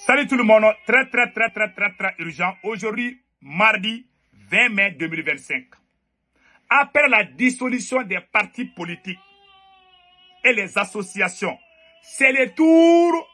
Salut tout le monde, très urgent. Aujourd'hui, mardi 20 mai 2025. Après la dissolution des partis politiques et les associations, c'est le tour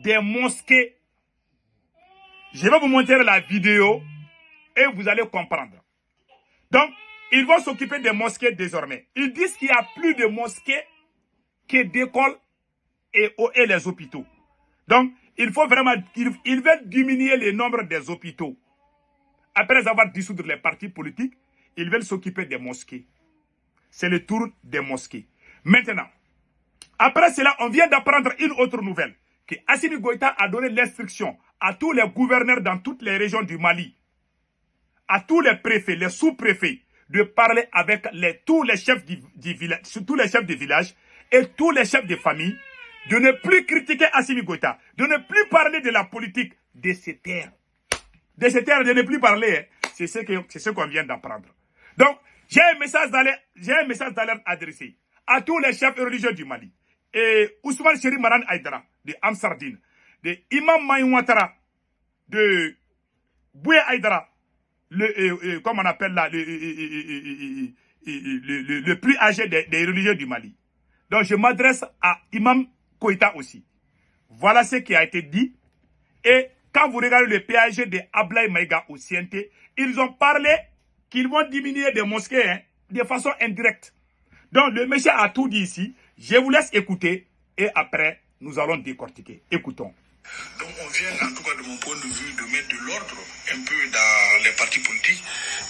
des mosquées. Je vais vous montrer la vidéo et vous allez comprendre. Donc, ils vont s'occuper des mosquées désormais. Ils disent qu'il y a plus de mosquées que d'écoles et les hôpitaux. Donc, il faut vraiment, ils veulent diminuer le nombre des hôpitaux. Après avoir dissous les partis politiques, ils veulent s'occuper des mosquées. C'est le tour des mosquées. Maintenant, après cela, on vient d'apprendre une autre nouvelle. Que Assimi Goïta a donné l'instruction à tous les gouverneurs dans toutes les régions du Mali, à tous les préfets, les sous-préfets, de parler avec tous les chefs de village et tous les chefs de famille, de ne plus critiquer Assimi Goïta, de ne plus parler de la politique, de se taire. De se taire, de ne plus parler, hein. C'est ce qu'on vient d'apprendre. Donc, j'ai un message d'alerte adressé à tous les chefs religieux du Mali. Et Ousmane Cheri Maran Aïdara, de Amsardine, de Imam Maïn Ouattara, de Bouye Aïdara, comme on appelle là, le plus âgé des religieux du Mali. Donc, je m'adresse à Imam Koïta aussi. Voilà ce qui a été dit. Et quand vous regardez le PAG de Ablaye Maïga au CNT, ils ont parlé qu'ils vont diminuer des mosquées, hein, de façon indirecte. Donc, le monsieur a tout dit ici. Je vous laisse écouter et après, nous allons décortiquer. Écoutons. Donc on vient, en tout cas de mon point de vue, de mettre de l'ordre un peu dans les partis politiques,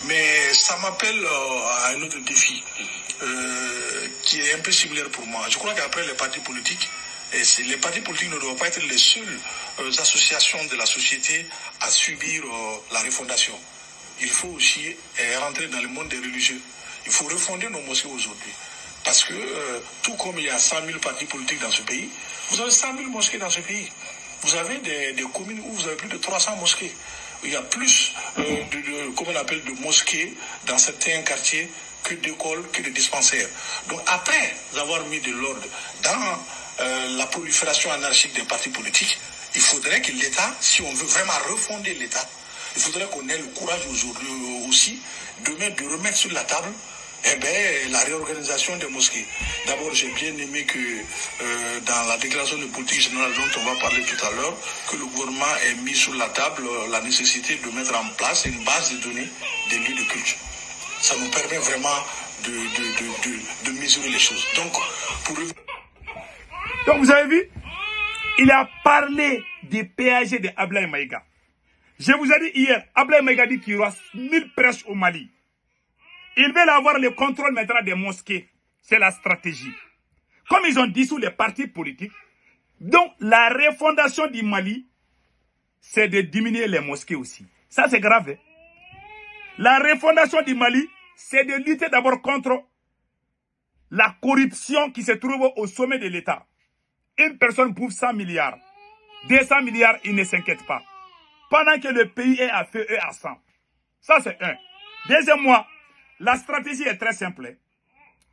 mais ça m'appelle à un autre défi qui est un peu similaire pour moi. Je crois qu'après les partis politiques, les partis politiques ne doivent pas être les seules associations de la société à subir la refondation. Il faut aussi rentrer dans le monde des religieux. Il faut refonder nos mosquées aujourd'hui. Parce que tout comme il y a 100 000 partis politiques dans ce pays, vous avez 100 000 mosquées dans ce pays. Vous avez des communes où vous avez plus de 300 mosquées. Il y a plus de mosquées dans certains quartiers que d'écoles, que de dispensaires. Donc après avoir mis de l'ordre dans la prolifération anarchique des partis politiques, il faudrait que l'État, si on veut vraiment refonder l'État, il faudrait qu'on ait le courage aujourd'hui aussi de remettre sur la table la réorganisation des mosquées. D'abord, j'ai bien aimé que dans la déclaration de politique générale dont on va parler tout à l'heure, que le gouvernement ait mis sur la table la nécessité de mettre en place une base de données des lieux de culte. Ça nous permet vraiment de mesurer les choses. Donc, vous avez vu, il a parlé des PAG de Ablaye Maïga. Je vous ai dit hier, Ablaye Maïga dit qu'il y aura 1000 prêches au Mali. Ils veulent avoir le contrôle maintenant des mosquées. C'est la stratégie. Comme ils ont dissous les partis politiques, donc la refondation du Mali, c'est de diminuer les mosquées aussi. Ça, c'est grave. Hein? La refondation du Mali, c'est de lutter d'abord contre la corruption qui se trouve au sommet de l'État. Une personne prouve 100 milliards. 200 milliards, il ne s'inquiète pas. Pendant que le pays est à feu et à sang. Ça, c'est un. Deuxièmement, la stratégie est très simple.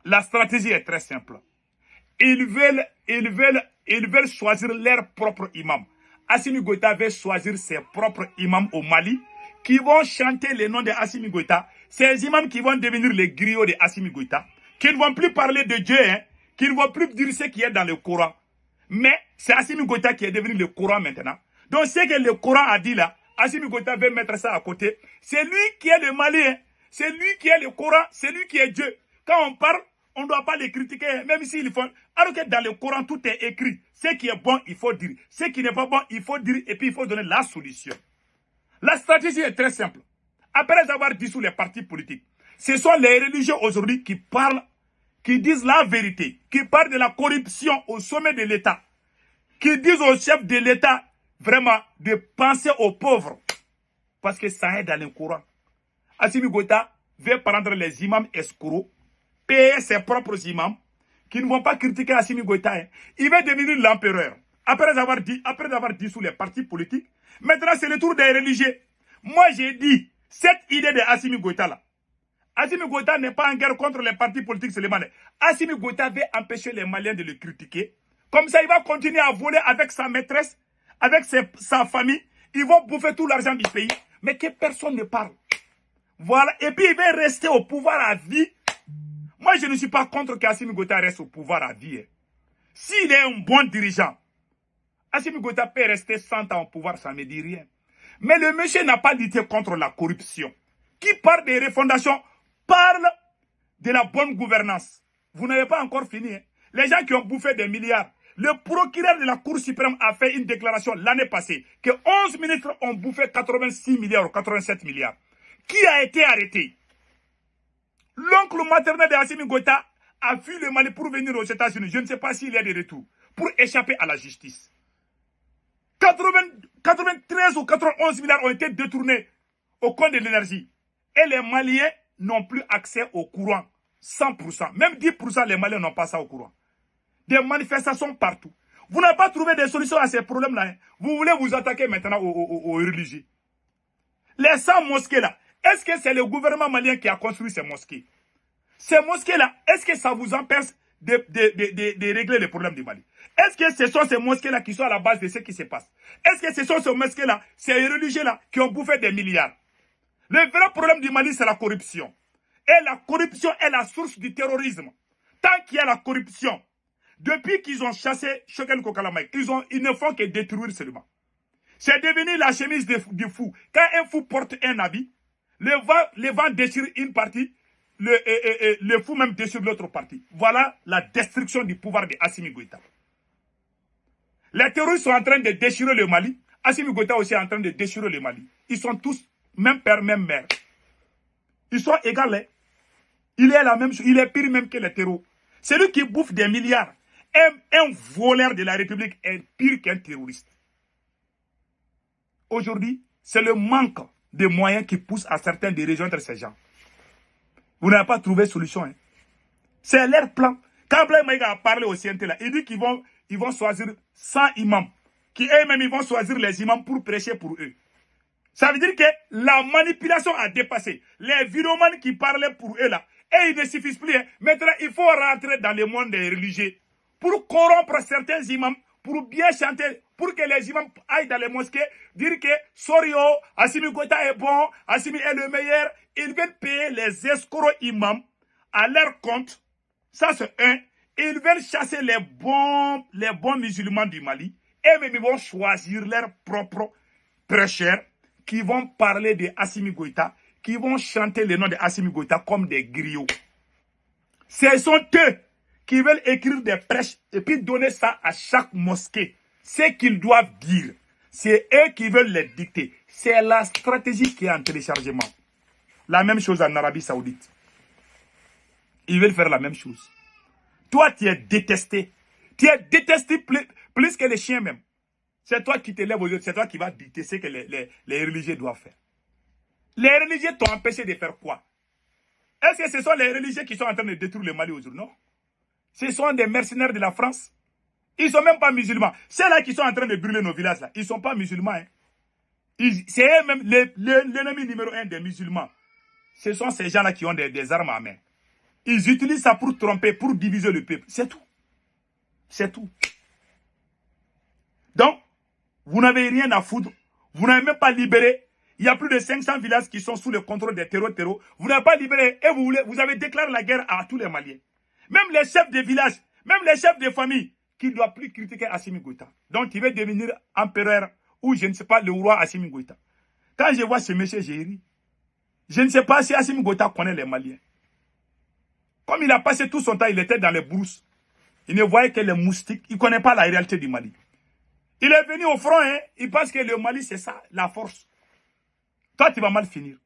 La stratégie est très simple. Ils veulent choisir leur propre imam. Assimi Goïta veut choisir ses propres imams au Mali qui vont chanter le nom de Assimi Goïta. Ces imams qui vont devenir les griots de Assimi Goïta, qui ne vont plus parler de Dieu, hein, qui ne vont plus dire ce qui est dans le Coran. Mais c'est Assimi Goïta qui est devenu le Coran maintenant. Donc ce que le Coran a dit là, Assimi Goïta veut mettre ça à côté. C'est lui qui est le Mali, hein. C'est lui qui est le Coran, c'est lui qui est Dieu. Quand on parle, on ne doit pas les critiquer, même s'ils font. Alors que dans le Coran, tout est écrit. Ce qui est bon, il faut dire. Ce qui n'est pas bon, il faut dire et puis il faut donner la solution. La stratégie est très simple. Après avoir dissous les partis politiques, ce sont les religieux aujourd'hui qui parlent, qui disent la vérité, qui parlent de la corruption au sommet de l'État, qui disent aux chefs de l'État vraiment de penser aux pauvres. Parce que ça est dans le Coran. Assimi Goïta veut prendre les imams escrocs, payer ses propres imams, qui ne vont pas critiquer Assimi Goïta. Hein. Il va devenir l'empereur. Après avoir dissous les partis politiques, maintenant c'est le tour des religieux. Moi j'ai dit, cette idée de Assimi Goïta là, Assimi Goïta n'est pas en guerre contre les partis politiques seulement. Assimi Goïta veut empêcher les Maliens de le critiquer. Comme ça, il va continuer à voler avec sa maîtresse, avec sa famille, ils vont bouffer tout l'argent du pays, mais que personne ne parle. Voilà, et puis il va rester au pouvoir à vie. Moi, je ne suis pas contre qu'Assimi Goïta reste au pouvoir à vie. S'il est un bon dirigeant, Assimi Goïta peut rester 100 ans au pouvoir, ça ne me dit rien. Mais le monsieur n'a pas lutté contre la corruption. Qui parle des refondations, parle de la bonne gouvernance. Vous n'avez pas encore fini. Les gens qui ont bouffé des milliards. Le procureur de la Cour suprême a fait une déclaration l'année passée que 11 ministres ont bouffé 86 milliards ou 87 milliards. Qui a été arrêté? L'oncle maternel de Assimi Goïta a fui le Mali pour venir aux États-Unis. Je ne sais pas s'il y a de retour pour échapper à la justice. 93 ou 91 milliards ont été détournés au compte de l'énergie. Et les Maliens n'ont plus accès au courant. 100%. Même 10%, les Maliens n'ont pas ça au courant. Des manifestations partout. Vous n'avez pas trouvé des solutions à ces problèmes-là. Hein. Vous voulez vous attaquer maintenant aux religieux. Les 100 mosquées-là, est-ce que c'est le gouvernement malien qui a construit ces mosquées? Ces mosquées-là, est-ce que ça vous empêche de régler les problèmes du Mali? Est-ce que ce sont ces mosquées-là qui sont à la base de ce qui se passe? Est-ce que ce sont ces mosquées-là, ces religieux-là qui ont bouffé des milliards? Le vrai problème du Mali, c'est la corruption. Et la corruption est la source du terrorisme. Tant qu'il y a la corruption, depuis qu'ils ont chassé Choguel Kokalamaï, ils ne font que détruire seulement. C'est devenu la chemise du fou. Quand un fou porte un habit, le vent déchire une partie, le fou même déchire l'autre partie. Voilà la destruction du pouvoir de Assimi Goïta. Les terroristes sont en train de déchirer le Mali. Assimi Goïta aussi est en train de déchirer le Mali. Ils sont tous même père, même mère. Ils sont égaux. Il est la même chose. Il est pire même que les terroristes. Celui qui bouffe des milliards, un voleur de la République est pire qu'un terroriste. Aujourd'hui, c'est le manque de moyens qui pousse à certains de rejoindre ces gens. Vous n'avez pas trouvé de solution. Hein. C'est leur plan. Quand Ablaye Maïga a parlé au CNT, là, il dit qu'ils vont choisir 100 imams. Qui eux-mêmes, ils vont choisir les imams pour prêcher pour eux. Ça veut dire que la manipulation a dépassé. Les viromanes qui parlaient pour eux là, et ils ne suffisent plus. Hein. Maintenant, il faut rentrer dans le monde des religieux pour corrompre certains imams, pour bien chanter, pour que les imams aillent dans les mosquées, dire que Sorio, Assimi Goïta est bon, Assimi est le meilleur. Ils veulent payer les escrocs imams à leur compte. Ça, c'est un. Ils veulent chasser les bons musulmans du Mali. Et même ils vont choisir leurs propres prêcheurs qui vont parler de Assimi Goïta, qui vont chanter le nom de Assimi Goïta comme des griots. Ce sont eux qui veulent écrire des prêches et puis donner ça à chaque mosquée. Ce qu'ils doivent dire, c'est eux qui veulent les dicter. C'est la stratégie qui est en téléchargement. La même chose en Arabie Saoudite. Ils veulent faire la même chose. Toi, tu es détesté. Tu es détesté plus que les chiens même. C'est toi qui te lèves aux yeux, c'est toi qui vas dicter ce que les religieux doivent faire. Les religieux t'ont empêché de faire quoi? Est-ce que ce sont les religieux qui sont en train de détruire le Mali aujourd'hui? Non. Ce sont des mercenaires de la France. Ils ne sont même pas musulmans. Ceux-là qui sont en train de brûler nos villages, là, ils ne sont pas musulmans. Hein. C'est eux-mêmes l'ennemi numéro 1 des musulmans. Ce sont ces gens-là qui ont des armes à main. Ils utilisent ça pour tromper, pour diviser le peuple. C'est tout. C'est tout. Donc, vous n'avez rien à foutre. Vous n'avez même pas libéré. Il y a plus de 500 villages qui sont sous le contrôle des terreaux. Vous n'avez pas libéré et vous avez déclaré la guerre à tous les Maliens. Même les chefs de village, même les chefs de famille, qui ne doivent plus critiquer Assimi Goïta. Donc, il veut devenir empereur ou je ne sais pas, le roi Assimi Goïta. Quand je vois ce monsieur, j'ai ri. Je ne sais pas si Assimi Goïta connaît les Maliens. Comme il a passé tout son temps, il était dans les brousses. Il ne voyait que les moustiques. Il ne connaît pas la réalité du Mali. Il est venu au front, hein. Il pense que le Mali, c'est ça, la force. Toi, tu vas mal finir.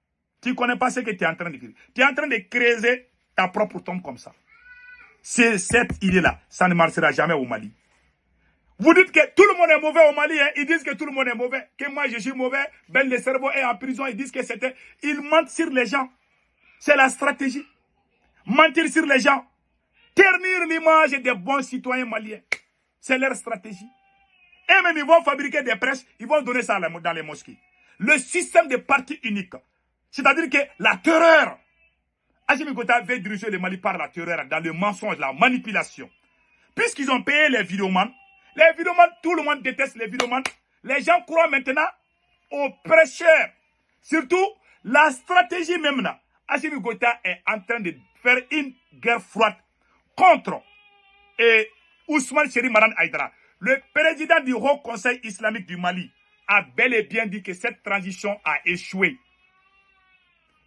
Tu ne connais pas ce que tu es en train de faire. Tu es en train de creuser ta propre tombe comme ça. C'est cette idée-là. Ça ne marchera jamais au Mali. Vous dites que tout le monde est mauvais au Mali. Hein. Ils disent que tout le monde est mauvais. Que moi, je suis mauvais. Ben, le cerveau est en prison. Ils disent que c'était... Ils mentent sur les gens. C'est la stratégie. Mentir sur les gens. Ternir l'image des bons citoyens maliens. C'est leur stratégie. Et même, ils vont fabriquer des prêches. Ils vont donner ça dans les mosquées. Le système de parti unique. C'est-à-dire que la terreur. Assimi Goïta veut diriger le Mali par la terreur, dans le mensonge, la manipulation. Puisqu'ils ont payé les vidéomans, tout le monde déteste les vidéomans. Les gens croient maintenant aux prêcheurs. Surtout, la stratégie même là. Assimi Goïta est en train de faire une guerre froide contre Ousmane Cheri Maran Haïdara. Le président du Haut Conseil islamique du Mali a bel et bien dit que cette transition a échoué.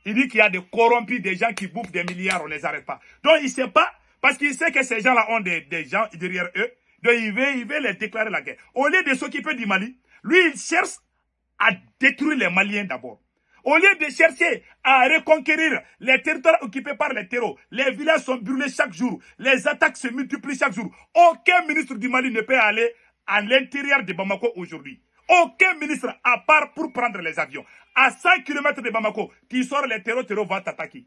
Il dit qu'il y a des corrompus, des gens qui bouffent des milliards, on ne les arrête pas. Donc il ne sait pas, parce qu'il sait que ces gens-là ont des gens derrière eux, donc il veut les déclarer la guerre. Au lieu de s'occuper du Mali, lui il cherche à détruire les Maliens d'abord. Au lieu de chercher à reconquérir les territoires occupés par les terreaux, les villages sont brûlés chaque jour, les attaques se multiplient chaque jour. Aucun ministre du Mali ne peut aller à l'intérieur de Bamako aujourd'hui. Aucun ministre, à part pour prendre les avions. À 100 km de Bamako, tu sors les terreaux vont t'attaquer.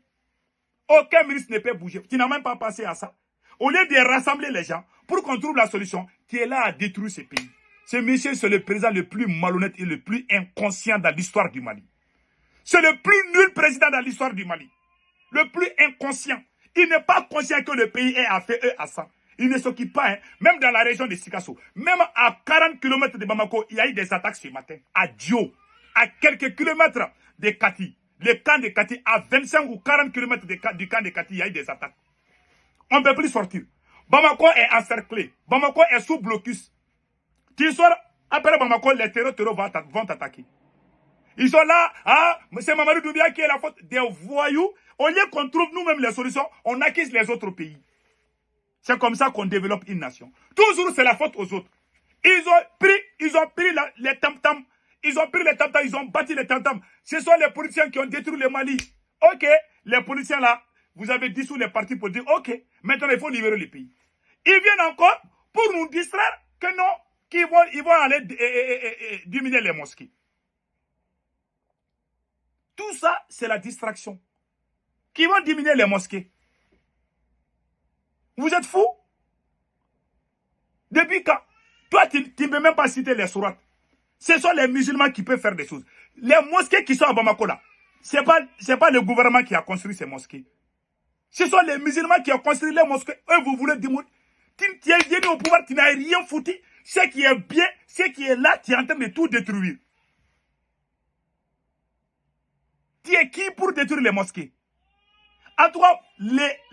Aucun ministre ne peut bouger. Tu n'as même pas pensé à ça. Au lieu de rassembler les gens pour qu'on trouve la solution, tu es là à détruire ce pays. Ce monsieur, c'est le président le plus malhonnête et le plus inconscient dans l'histoire du Mali. C'est le plus nul président dans l'histoire du Mali. Le plus inconscient. Il n'est pas conscient que le pays est à feu et à sang. Il ne s'occupe pas, hein. Même dans la région de Sikasso. Même à 40 km de Bamako, il y a eu des attaques ce matin. À Dio. À quelques kilomètres de Kati. Le camp de Kati, à 25 ou 40 km du camp de Kati, il y a eu des attaques. On ne peut plus sortir. Bamako est encerclé. Bamako est sous blocus. Tu sors, après Bamako, les terreaux vont t'attaquer. Ils sont là, c'est Mamadou Doumbia qui est la faute des voyous. Au lieu qu'on trouve nous-mêmes les solutions, on acquise les autres pays. C'est comme ça qu'on développe une nation. Toujours, c'est la faute aux autres. Ils ont pris les tam-tams. Ils ont pris les tam-tams, ils ont bâti les tam-tams. Ce sont les politiciens qui ont détruit le Mali. Ok, les politiciens là, vous avez dissous les partis pour dire, ok, maintenant il faut libérer le pays. Ils viennent encore pour nous distraire que non, qu'ils vont aller diminuer les mosquées. Tout ça, c'est la distraction. Qui vont diminuer les mosquées. Vous êtes fous? Depuis quand? Toi, tu ne peux même pas citer les sourates. Ce sont les musulmans qui peuvent faire des choses. Les mosquées qui sont à Bamako là, ce n'est pas le gouvernement qui a construit ces mosquées. Ce sont les musulmans qui ont construit les mosquées. Eux, vous voulez dire, tu es venu au pouvoir, tu n'as rien foutu. Ce qui est bien, ce qui est là, tu es en train de tout détruire. Tu es qui pour détruire les mosquées? En tout cas,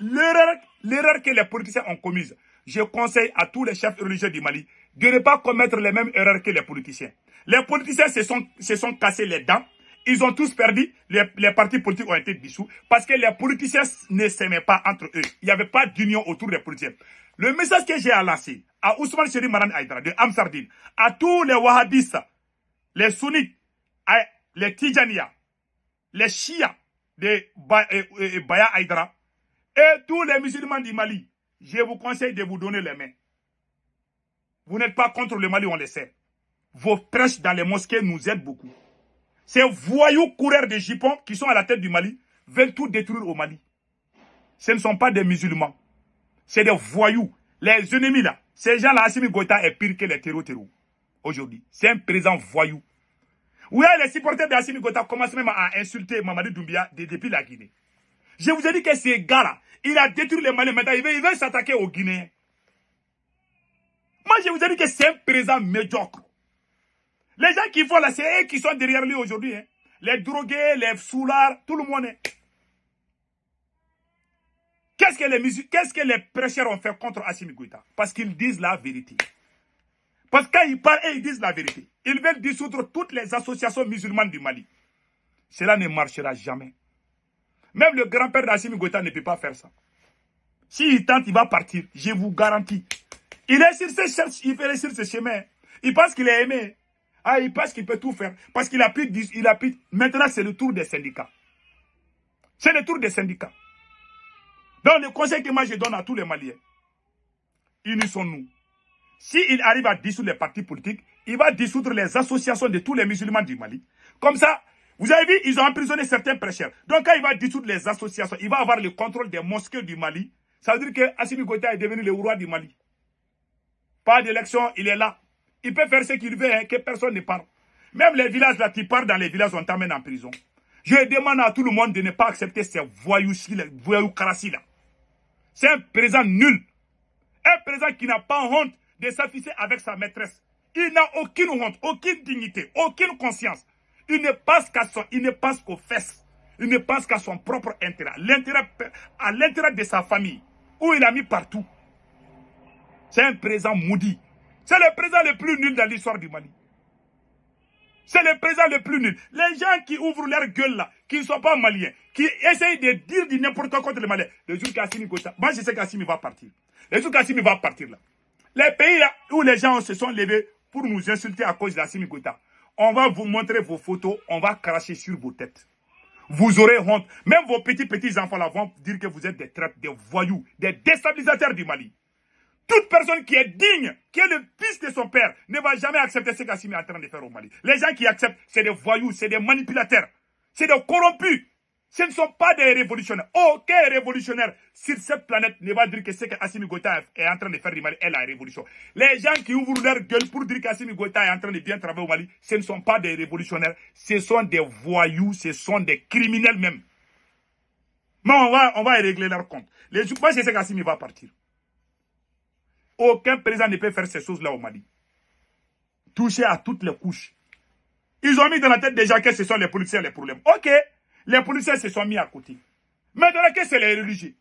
l'erreur que les politiciens ont commise, je conseille à tous les chefs religieux du Mali de ne pas commettre les mêmes erreurs que les politiciens. Les politiciens se sont cassés les dents. Ils ont tous perdu. Les partis politiques ont été dissous parce que les politiciens ne s'aimaient pas entre eux. Il n'y avait pas d'union autour des politiciens. Le message que j'ai à lancer à Ousmane Cheri Maran Haïdara de Amsardine, à tous les wahhabistes, les sunnites, les Tidjaniya, les chiites de Baya Haïdara et tous les musulmans du Mali, je vous conseille de vous donner les mains. Vous n'êtes pas contre le Mali, on le sait. Vos prêches dans les mosquées nous aident beaucoup. Ces voyous coureurs de jupons qui sont à la tête du Mali veulent tout détruire au Mali. Ce ne sont pas des musulmans. C'est des voyous. Les ennemis là, ces gens-là, Assimi Goïta est pire que les terreaux aujourd'hui. C'est un président voyou. Oui, les supporters d'Assimi Goïta commencent même à insulter Mamadou Doumbia depuis la Guinée. Je vous ai dit que ces gars-là, il a détruit les Maliens. Maintenant, il veut s'attaquer aux Guinéens. Moi, je vous ai dit que c'est un président médiocre. Les gens qui font là, c'est eux qui sont derrière lui aujourd'hui. Hein. Les drogués, les soulards, tout le monde. Hein. Qu'est-ce que les prêcheurs ont fait contre Assimi Goïta? Parce qu'ils disent la vérité. Parce que quand ils parlent, ils disent la vérité. Ils veulent dissoudre toutes les associations musulmanes du Mali. Cela ne marchera jamais. Même le grand-père d'Assimi Goïta ne peut pas faire ça. S'il tente, il va partir. Je vous garantis. Il est sur ce chemin. Il fait sur ce chemin. Il pense qu'il est aimé. Il pense qu'il peut tout faire. Parce qu'il a plus. Maintenant, c'est le tour des syndicats. C'est le tour des syndicats. Donc, le conseil que moi je donne à tous les Maliens, unissons-nous. S'il arrive à dissoudre les partis politiques, il va dissoudre les associations de tous les musulmans du Mali. Comme ça, vous avez vu, ils ont emprisonné certains prêcheurs. Donc, quand il va dissoudre les associations, il va avoir le contrôle des mosquées du Mali. Ça veut dire que Assimi Goïta est devenu le roi du Mali. Pas d'élection, il est là. Il peut faire ce qu'il veut, hein, que personne ne parle. Même les villages là, qui partent dans les villages, on t'amène en prison. Je demande à tout le monde de ne pas accepter ces voyous karassi là. C'est un président nul. Un président qui n'a pas honte de s'afficher avec sa maîtresse. Il n'a aucune honte, aucune dignité, aucune conscience. Il ne pense qu'aux fesses. Il ne pense qu'à son propre intérêt, à l'intérêt de sa famille, où il a mis partout. C'est un président maudit. C'est le président le plus nul dans l'histoire du Mali. C'est le président le plus nul. Les gens qui ouvrent leur gueule là, qui ne sont pas maliens, qui essayent de dire du n'importe quoi contre les Maliens. Le jour qu'Assimi Goïta, moi je sais qu'Assimi va partir. Le jour qu'Assimi va partir là. Les pays là où les gens se sont levés pour nous insulter à cause d'Assimi Goïta, on va vous montrer vos photos, on va cracher sur vos têtes. Vous aurez honte. Même vos petits enfants là vont dire que vous êtes des traîtres, des voyous, des déstabilisateurs du Mali. Toute personne qui est digne, qui est le fils de son père, ne va jamais accepter ce qu'Assimi est en train de faire au Mali. Les gens qui acceptent, c'est des voyous, c'est des manipulateurs, c'est des corrompus. Ce ne sont pas des révolutionnaires. Aucun révolutionnaire sur cette planète ne va dire que ce qu'Assimi Goïta est en train de faire du Mali est la révolution. Les gens qui ouvrent leur gueule pour dire qu'Assimi Goïta est en train de bien travailler au Mali, ce ne sont pas des révolutionnaires, ce sont des voyous, ce sont des criminels même. Mais on va régler leur compte. Moi, je sais qu'Assimi va partir. Aucun président ne peut faire ces choses-là au Mali. Toucher à toutes les couches. Ils ont mis dans la tête des gens que ce sont les policiers les problèmes. Ok, les policiers se sont mis à côté. Maintenant, que c'est les religieux.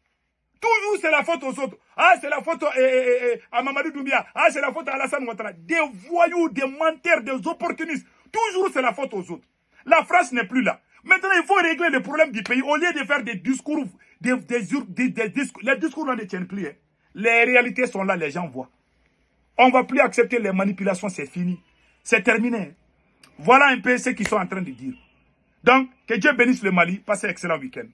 Toujours, c'est la faute aux autres. Ah, c'est la faute à Mamadou Doumbia. Ah, c'est la faute à Alassane Ouattara. Des voyous, des menteurs, des opportunistes. Toujours, c'est la faute aux autres. La France n'est plus là. Maintenant, il faut régler les problèmes du pays. Au lieu de faire des discours, les discours là ne tiennent plus. Hein. Les réalités sont là, les gens voient. On ne va plus accepter les manipulations, c'est fini. C'est terminé. Voilà un peu ce qu'ils sont en train de dire. Donc, que Dieu bénisse le Mali. Passez un excellent week-end.